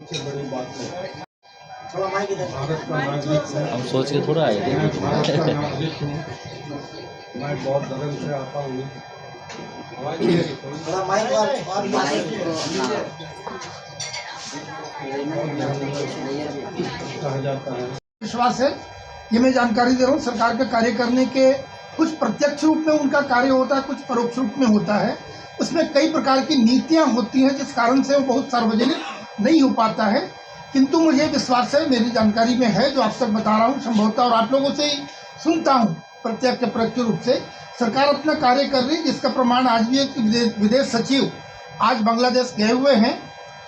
सबसे बड़ी बात है भारत का नागरिक हूँ। हम सोच के थोड़ा आए थे। मैं भारत का नागरिक हूँ। मैं बहुत धर्म से आता हूँ। कहा जाता है विश्वास है, ये मैं जानकारी दे रहा हूँ। सरकार के कार्य करने के कुछ प्रत्यक्ष रूप में उनका कार्य होता है, कुछ परोक्ष रूप में होता है। उसमें कई प्रकार की नीतियां होती हैं जिस कारण से वो बहुत सार्वजनिक नहीं हो पाता है। किंतु मुझे विश्वास है, मेरी जानकारी में है, जो आप तक बता रहा हूँ संभवतः, और आप लोगों से ही सुनता हूँ प्रत्यक्ष परोक्ष रूप से, सरकार अपना कार्य कर रही है। जिसका प्रमाण आज भी एक विदेश सचिव आज बांग्लादेश गए हुए हैं।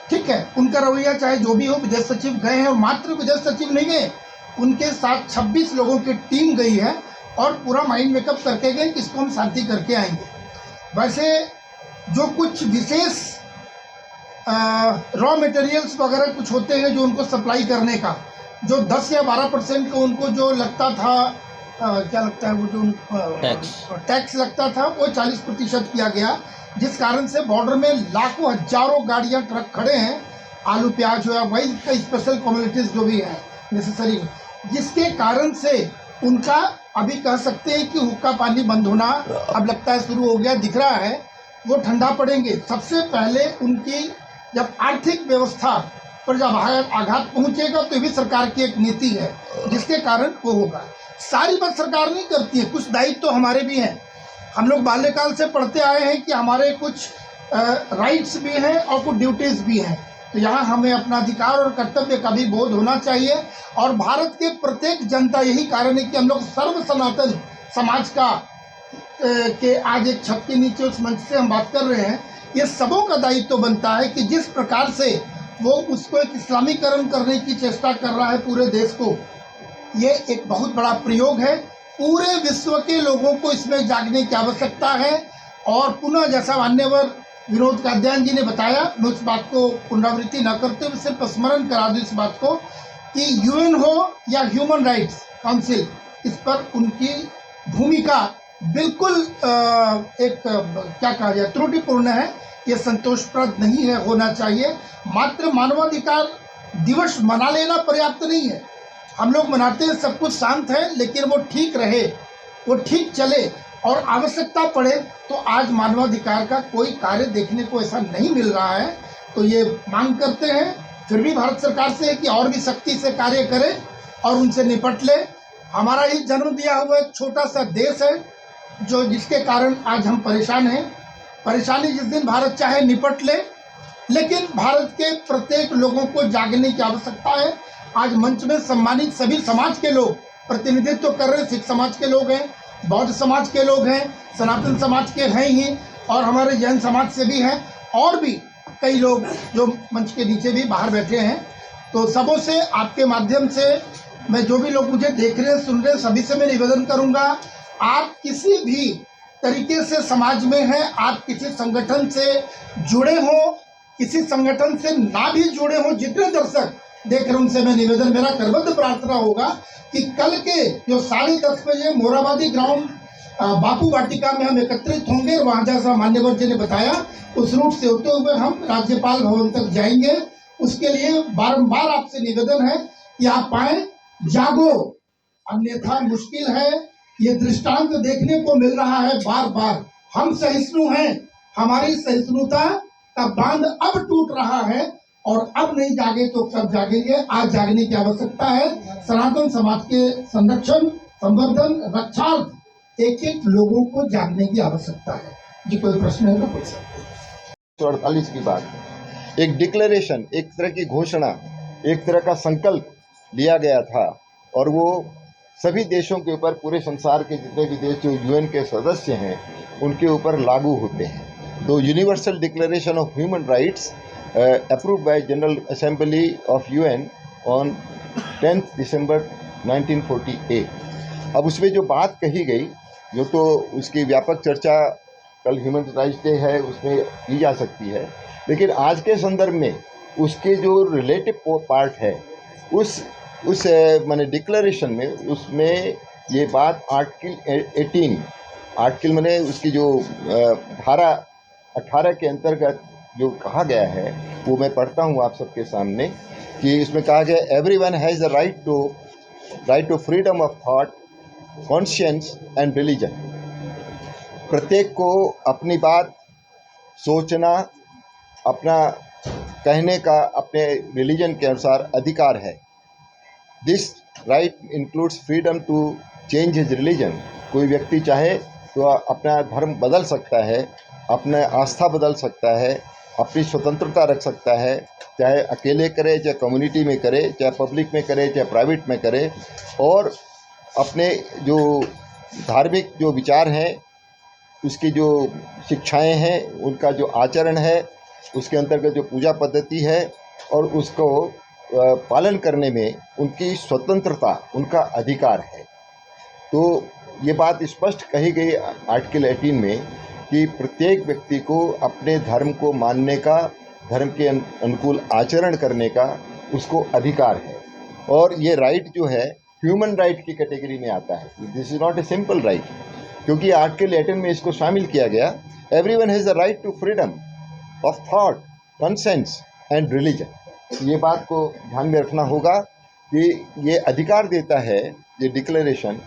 ठीक है, उनका रवैया चाहे जो भी हो, विदेश सचिव गए हैं, और मात्र विदेश सचिव नहीं गए, उनके साथ 26 लोगों की टीम गई है और पूरा माइंड मेकअप करके गए कि इसको हम शांति करके आएंगे। वैसे जो कुछ विशेष रॉ मटेरियल्स वगैरह कुछ होते हैं जो उनको सप्लाई करने का, जो 10 या 12% का उनको जो लगता था, क्या लगता है वो जो टैक्स लगता था, वो 40% किया गया। जिस कारण से बॉर्डर में लाखों हजारों गाड़ियां ट्रक खड़े हैं, आलू प्याज हो या वही कई स्पेशल कमोडिटीज जो भी है नेसेसरी, जिसके कारण से उनका अभी कह सकते हैं कि हुक्का पानी बंद होना अब लगता है शुरू हो गया, दिख रहा है। वो ठंडा पड़ेंगे। सबसे पहले उनकी जब आर्थिक व्यवस्था पर जब आघात पहुंचेगा तो ये भी सरकार की एक नीति है जिसके कारण वो होगा। सारी बात सरकार नहीं करती है, कुछ दायित्व तो हमारे भी हैं। हम लोग बाल्यकाल से पढ़ते आए हैं कि हमारे कुछ राइट्स भी हैं और कुछ ड्यूटीज भी हैं। तो यहाँ हमें अपना अधिकार और कर्तव्य का भी बोध होना चाहिए। और भारत के प्रत्येक जनता, यही कारण है कि हम लोग सर्व सनातन समाज का के आज एक छत के नीचे उस मंच से हम बात कर रहे हैं। ये सबों का दायित्व बनता है कि जिस प्रकार से वो उसको एक इस्लामीकरण करने की चेष्टा कर रहा है पूरे देश को, ये एक बहुत बड़ा प्रयोग है। पूरे विश्व के लोगों को इसमें जागने की आवश्यकता है। और पुनः जैसा मान्यवर विनोद कादयान जी ने बताया, मैं उस बात को पुनरावृत्ति न करते हुए सिर्फ स्मरण करा दूं इस बात को कि यूएन हो या ह्यूमन राइट्स काउंसिल, इस पर उनकी भूमिका बिल्कुल एक क्या कहा जाए, त्रुटिपूर्ण है। ये संतोषप्रद नहीं है, होना चाहिए। मात्र मानवाधिकार दिवस मना लेना पर्याप्त नहीं है। हम लोग मनाते हैं, सब कुछ शांत है, लेकिन वो ठीक रहे, वो ठीक चले और आवश्यकता पड़े तो आज मानवाधिकार का कोई कार्य देखने को ऐसा नहीं मिल रहा है। तो ये मांग करते हैं फिर भी भारत सरकार से कि और भी सख्ती से कार्य करे और उनसे निपट ले। हमारा ही जन्म दिया हुआ एक छोटा सा देश है जो जिसके कारण आज हम परेशान हैं। परेशानी जिस दिन भारत चाहे निपट ले, लेकिन भारत के प्रत्येक लोगों को जागने की आवश्यकता है। आज मंच में सम्मानित सभी समाज के लोग प्रतिनिधित्व कर रहे हैं। सिख समाज के लोग हैं, बौद्ध समाज के लोग हैं, सनातन समाज के हैं ही, और हमारे जैन समाज से भी हैं, और भी कई लोग जो मंच के नीचे भी बाहर बैठे हैं। तो सबों से, आपके माध्यम से, मैं जो भी लोग मुझे देख रहे हैं, सुन रहे हैं, सभी से मैं निवेदन करूंगा, आप किसी भी तरीके से समाज में हैं, आप किसी संगठन से जुड़े हों, किसी संगठन से ना भी जुड़े हों, जितने दर्शक देख रहे हैं उनसे मैं निवेदन, मेरा करबद्ध प्रार्थना होगा कि कल के जो 10:30 बजे मोराबादी ग्राउंड बापू वाटिका में हम एकत्रित होंगे। वहाँ जैसा मान्यवर जी ने बताया उस रूट से होते हुए हम राज्यपाल भवन तक जाएंगे। उसके लिए बारंबार आपसे निवेदन है कि आप आए, जागो, अन्यथा मुश्किल है। ये दृष्टांत देखने को मिल रहा है बार बार। हम सहिष्णु हैं, हमारी सहिष्णुता का बांध अब टूट रहा है और अब नहीं जागे तो कब जागेंगे। आज जागने की आवश्यकता है। सनातन समाज के संरक्षण, संवर्धन, रक्षार्थ एक एक लोगों को जागने की आवश्यकता है। जी कोई प्रश्न है तो पूछ सकते हैं। 48 की बात, एक डिक्लेरेशन, एक तरह की घोषणा, एक तरह का संकल्प लिया गया था और वो सभी देशों के ऊपर, पूरे संसार के जितने भी देश जो यूएन के सदस्य हैं उनके ऊपर लागू होते हैं। तो universal declaration of human rights approved by General Assembly of UN on 10th December 1948। अब उसमें जो बात कही गई, जो तो उसकी व्यापक चर्चा कल ह्यूमन राइट्स डे है उसमें की जा सकती है, लेकिन आज के संदर्भ में उसके जो रिलेटिव पार्ट है उस माने डिक्लेरेशन में, उसमें ये बात आर्टिकल 18, आर्टिकल माने उसकी जो धारा 18 के अंतर्गत जो कहा गया है वो मैं पढ़ता हूँ आप सबके सामने कि इसमें कहा गया everyone has the right to freedom of thought, conscience and religion. प्रत्येक को अपनी बात सोचना, अपना कहने का अपने रिलीजन के अनुसार अधिकार है। This right includes freedom to change his religion. कोई व्यक्ति चाहे तो अपना धर्म बदल सकता है, अपना आस्था बदल सकता है, अपनी स्वतंत्रता रख सकता है, चाहे अकेले करे, चाहे कम्युनिटी में करे, चाहे पब्लिक में करे, चाहे प्राइवेट में करे, और अपने जो धार्मिक जो विचार हैं, उसकी जो शिक्षाएं हैं, उनका जो आचरण है, उसके अंतर्गत जो पूजा पद्धति है और उसको पालन करने में उनकी स्वतंत्रता, उनका अधिकार है। तो ये बात स्पष्ट कही गई आर्टिकल 18 में कि प्रत्येक व्यक्ति को अपने धर्म को मानने का, धर्म के अनुकूल आचरण करने का उसको अधिकार है। और ये राइट जो है ह्यूमन राइट की कैटेगरी में आता है। This is not a simple right, क्योंकि आर्टिकल 18 में इसको शामिल किया गया। Everyone has the right to freedom of thought, conscience and religion. ये बात को ध्यान में रखना होगा कि ये अधिकार देता है ये डिक्लेरेशन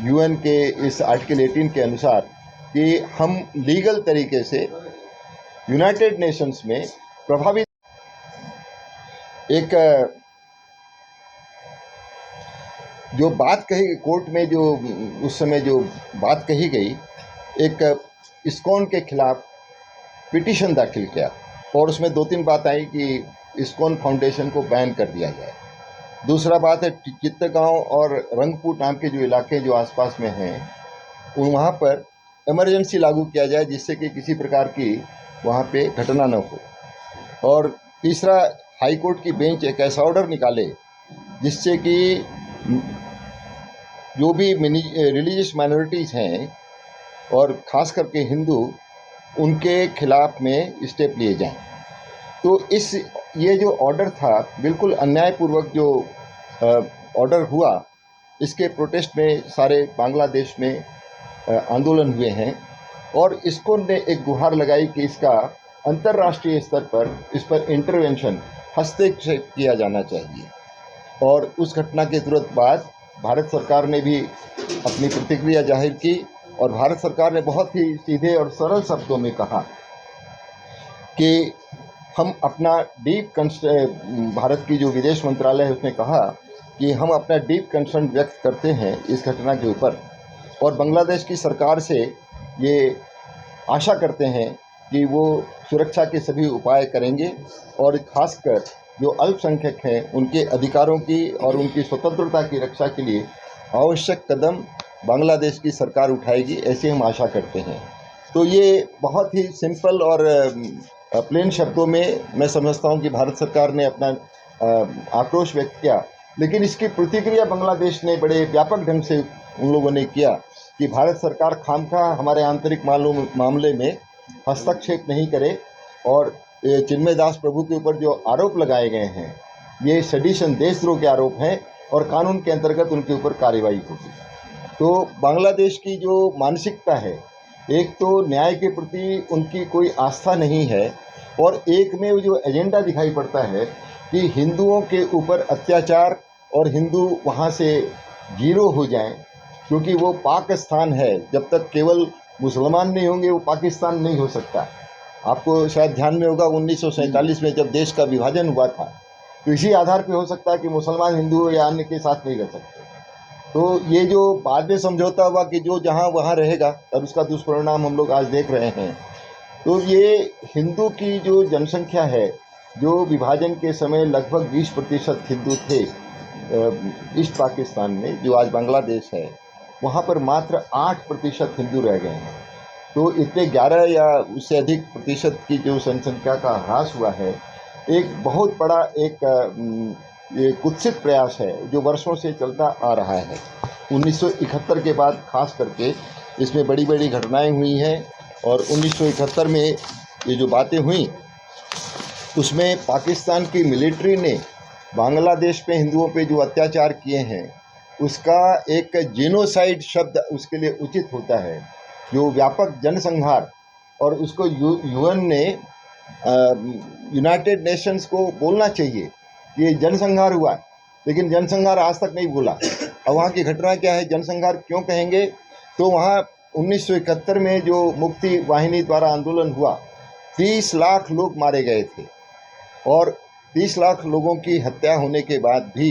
यूएन के इस आर्टिकल 18 के अनुसार कि हम लीगल तरीके से यूनाइटेड नेशंस में प्रभावित एक जो बात कही कोर्ट में, जो उस समय जो बात कही गई, एक इस्कॉन के खिलाफ पिटीशन दाखिल किया और उसमें 2-3 बात आई कि इस्कॉन फाउंडेशन को बैन कर दिया जाए। दूसरा बात है चित्तगांव और रंगपुर नाम के जो इलाके जो आसपास में हैं वहाँ पर इमरजेंसी लागू किया जाए, जिससे कि किसी प्रकार की वहाँ पे घटना न हो। और तीसरा, हाई कोर्ट की बेंच एक ऐसा ऑर्डर निकाले जिससे कि जो भी रिलीजियस माइनॉरिटीज़ हैं और ख़ास करके हिंदू, उनके खिलाफ में स्टेप लिए जाएं। तो ये जो ऑर्डर था बिल्कुल अन्यायपूर्वक जो ऑर्डर हुआ, इसके प्रोटेस्ट में सारे बांग्लादेश में आंदोलन हुए हैं और इसको ने एक गुहार लगाई कि इसका अंतर्राष्ट्रीय स्तर पर इस पर इंटरवेंशन, हस्तक्षेप किया जाना चाहिए। और उस घटना के तुरंत बाद भारत सरकार ने भी अपनी प्रतिक्रिया जाहिर की और भारत सरकार ने बहुत ही सीधे और सरल शब्दों में कहा कि हम अपना भारत की जो विदेश मंत्रालय है उसने कहा कि हम अपना डीप कंसर्न व्यक्त करते हैं इस घटना के ऊपर और बांग्लादेश की सरकार से ये आशा करते हैं कि वो सुरक्षा के सभी उपाय करेंगे और खासकर जो अल्पसंख्यक हैं उनके अधिकारों की और उनकी स्वतंत्रता की रक्षा के लिए आवश्यक कदम बांग्लादेश की सरकार उठाएगी, ऐसे हम आशा करते हैं। तो ये बहुत ही सिंपल और प्लेन शब्दों में मैं समझता हूँ कि भारत सरकार ने अपना आक्रोश व्यक्त किया, लेकिन इसकी प्रतिक्रिया बांग्लादेश ने बड़े व्यापक ढंग से उन लोगों ने किया कि भारत सरकार खामखा हमारे आंतरिक मामले में हस्तक्षेप नहीं करे और चिन्मय दास प्रभु के ऊपर जो आरोप लगाए गए हैं ये सेडिशन, देशद्रोह के आरोप हैं और कानून के अंतर्गत उनके ऊपर कार्रवाई होगी। तो बांग्लादेश की जो मानसिकता है, एक तो न्याय के प्रति उनकी कोई आस्था नहीं है और एक में जो एजेंडा दिखाई पड़ता है कि हिंदुओं के ऊपर अत्याचार और हिंदू वहाँ से जीरो हो जाएं, क्योंकि वो पाकिस्तान है। जब तक केवल मुसलमान नहीं होंगे वो पाकिस्तान नहीं हो सकता। आपको शायद ध्यान में होगा 1947 में जब देश का विभाजन हुआ था तो इसी आधार पे हो सकता है कि मुसलमान हिंदू या अन्य के साथ नहीं रह सकते। तो ये जो बाद में समझौता हुआ कि जो जहाँ वहाँ रहेगा और उसका दुष्परिणाम हम लोग आज देख रहे हैं। तो ये हिंदू की जो जनसंख्या है, जो विभाजन के समय लगभग 20% हिंदू थे ईस्ट पाकिस्तान में, जो आज बांग्लादेश है, वहाँ पर मात्र 8% हिंदू रह गए हैं। तो इतने 11 या उससे अधिक प्रतिशत की जो जनसंख्या का ह्रास हुआ है, एक बहुत बड़ा ये कुत्सित प्रयास है जो वर्षों से चलता आ रहा है। 1971 के बाद खास करके इसमें बड़ी बड़ी घटनाएं हुई हैं और 1971 में ये जो बातें हुई उसमें पाकिस्तान की मिलिट्री ने बांग्लादेश पे हिंदुओं पे जो अत्याचार किए हैं उसका एक जेनोसाइड शब्द उसके लिए उचित होता है, जो व्यापक जनसंहार, और उसको यूएन ने यूनाइटेड नेशंस को बोलना चाहिए कि ये जनसंहार हुआ है, लेकिन जनसंहार आज तक नहीं बोला। अब वहाँ की घटना क्या है, जनसंहार क्यों कहेंगे, तो वहाँ 1971 में जो मुक्ति वाहिनी द्वारा आंदोलन हुआ, 30 लाख लोग मारे गए थे और 30 लाख लोगों की हत्या होने के बाद भी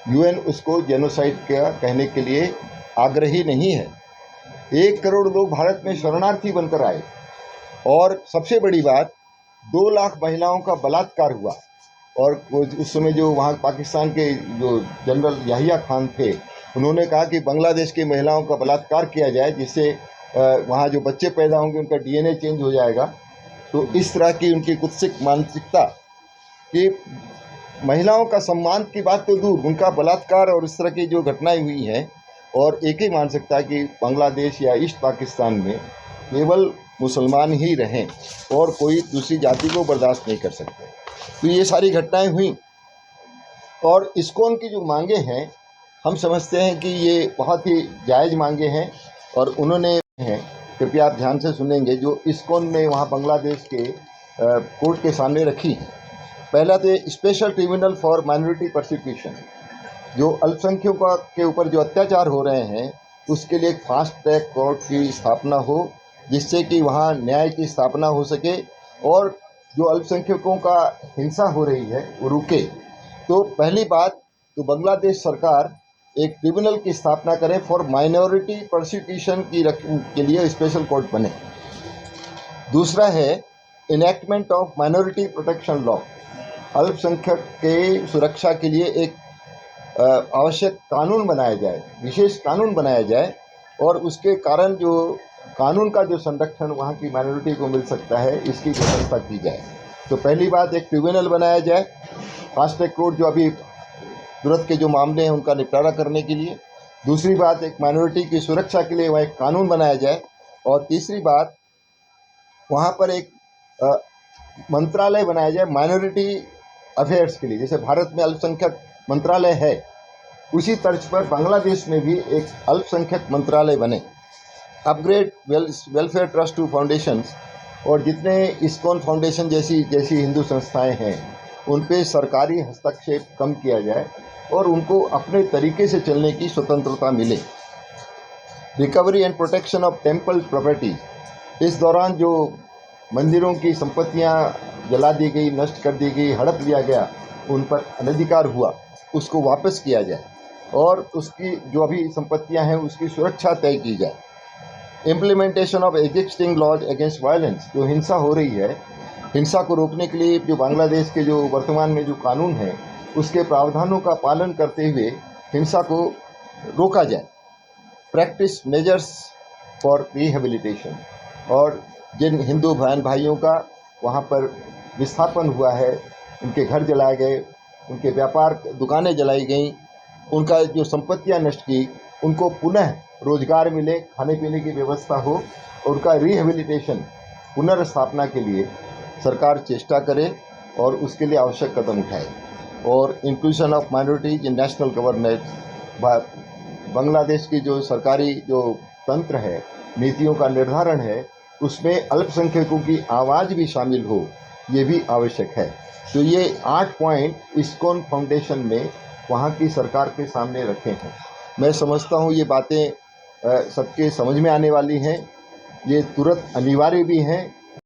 यूएन उसको जेनोसाइड का कहने के लिए आग्रही नहीं है। 1 करोड़ लोग भारत में शरणार्थी बनकर आए और सबसे बड़ी बात 2 लाख महिलाओं का बलात्कार हुआ। और उस समय जो वहाँ पाकिस्तान के जो जनरल याहिया खान थे, उन्होंने कहा कि बांग्लादेश की महिलाओं का बलात्कार किया जाए, जिससे वहाँ जो बच्चे पैदा होंगे उनका डीएनए चेंज हो जाएगा। तो इस तरह की उनकी कुत्सित मानसिकता कि महिलाओं का सम्मान की बात तो दूर, उनका बलात्कार और इस तरह की जो घटनाएं हुई हैं। और एक ही मानसिकता कि बांग्लादेश या ईस्ट पाकिस्तान में केवल मुसलमान ही रहें और कोई दूसरी जाति को बर्दाश्त नहीं कर सकते। तो ये सारी घटनाएं हुई और इस्कॉन की जो मांगे हैं, हम समझते हैं कि ये बहुत ही जायज़ मांगे हैं और उन्होंने हैं, कृपया आप ध्यान से सुनेंगे, जो इस्कॉन ने वहाँ बांग्लादेश के कोर्ट के सामने रखी हैं। पहला तो special tribunal for minority persecution, जो अल्पसंख्यकों के ऊपर जो अत्याचार हो रहे हैं उसके लिए एक फास्ट ट्रैक कोर्ट की स्थापना हो, जिससे कि वहाँ न्याय की स्थापना हो सके और जो अल्पसंख्यकों का हिंसा हो रही है वो रुके। तो पहली बात तो बांग्लादेश सरकार एक ट्रिब्यूनल की स्थापना करे फॉर माइनॉरिटी परसिक्यूशन के लिए स्पेशल कोर्ट बने। दूसरा है enactment of minority protection law, अल्पसंख्यक के सुरक्षा के लिए एक आवश्यक कानून बनाया जाए, विशेष कानून बनाया जाए और उसके कारण जो कानून का जो संरक्षण वहाँ की माइनॉरिटी को मिल सकता है, इसकी व्यवस्था की जाए। तो पहली बात एक ट्रिब्यूनल बनाया जाए, फास्ट ट्रैक कोर्ट जो अभी तुरंत के जो मामले हैं उनका निपटारा करने के लिए। दूसरी बात एक माइनॉरिटी की सुरक्षा के लिए वहाँ एक कानून बनाया जाए और तीसरी बात वहाँ पर एक मंत्रालय बनाया जाए माइनॉरिटी अफेयर्स के लिए। जैसे भारत में अल्पसंख्यक मंत्रालय है, उसी तर्ज पर बांग्लादेश में भी एक अल्पसंख्यक मंत्रालय बने। Upgrade welfare trust to foundations, और जितने इस्कॉन फाउंडेशन जैसी हिंदू संस्थाएं हैं उन पे सरकारी हस्तक्षेप कम किया जाए और उनको अपने तरीके से चलने की स्वतंत्रता मिले। Recovery and protection of temple property, इस दौरान जो मंदिरों की संपत्तियां जला दी गई, नष्ट कर दी गई, हड़प लिया गया, उन पर अनधिकार हुआ, उसको वापस किया जाए और उसकी जो अभी संपत्तियां हैं उसकी सुरक्षा तय की जाए। Implementation of existing laws against violence, जो हिंसा हो रही है, हिंसा को रोकने के लिए जो बांग्लादेश के जो वर्तमान में जो कानून है उसके प्रावधानों का पालन करते हुए हिंसा को रोका जाए। प्रैक्टिस मेजर्स फॉर रिहेबिलिटेशन, और जिन हिंदू बहन भाइयों का वहाँ पर विस्थापन हुआ है, उनके घर जलाए गए, उनके व्यापार दुकानें जलाई गईं, उनका जो संपत्तियां नष्ट की, उनको पुनः रोजगार मिले, खाने पीने की व्यवस्था हो और उनका रिहेबिलिटेशन पुनर्स्थापना के लिए सरकार चेष्टा करे और उसके लिए आवश्यक कदम उठाए। और inclusion of minorities in national governance, Bangladesh की जो सरकारी जो तंत्र है, नीतियों का निर्धारण है, उसमें अल्पसंख्यकों की आवाज़ भी शामिल हो, ये भी आवश्यक है। तो ये 8 पॉइंट इस्कॉन फाउंडेशन ने वहाँ की सरकार के सामने रखे हैं। मैं समझता हूँ ये बातें सबके समझ में आने वाली हैं, ये तुरंत अनिवार्य भी हैं